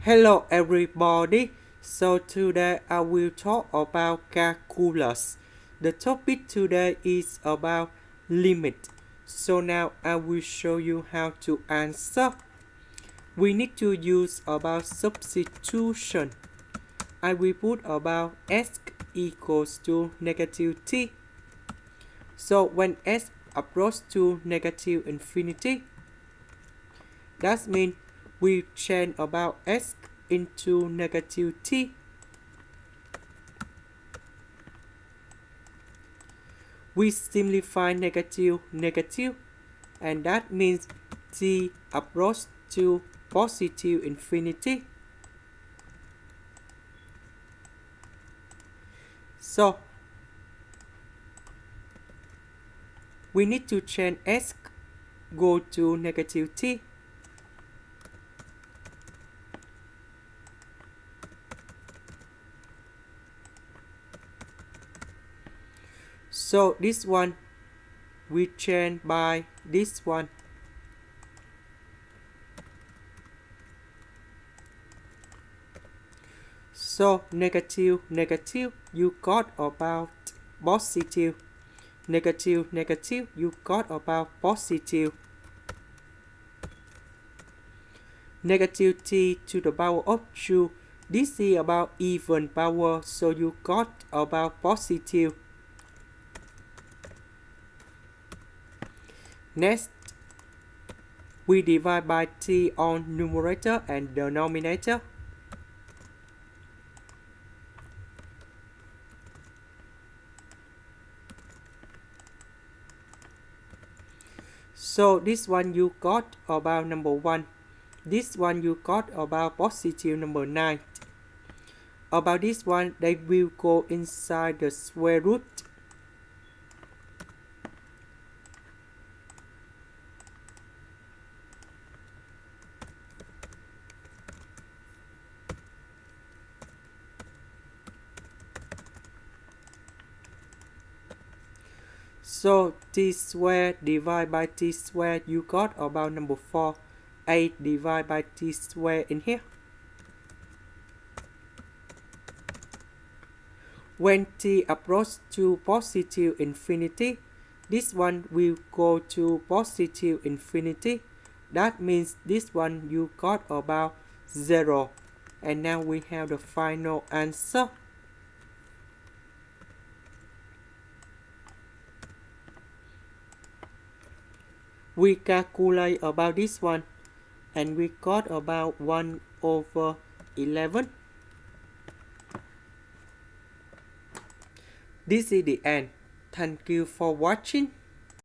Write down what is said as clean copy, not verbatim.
Hello everybody, so today I will talk about calculus. The topic today is about limit. So now I will show you how to answer. We need to use about substitution. I will put about s equals to negative t. So when s approaches to negative infinity, that means we change about s into negative t. We simplify negative, and that means t approaches to positive infinity. So we need to change s go to negative t. So this one we change by this one. So negative, you got about positive. Negative, you got about positive. Negative t to the power of 2. This is about even power, so you got about positive. Next, we divide by t on numerator and denominator. So this one you got about number 1. This one you got about positive number 9. About this one, they will go inside the square root. So t squared divided by t squared, you got about number 4. 8 divided by t squared in here. When t approaches to positive infinity, this one will go to positive infinity. That means this one you got about 0. And now we have the final answer. We calculate about this one, and we got about 1 over 11. This is the end. Thank you for watching.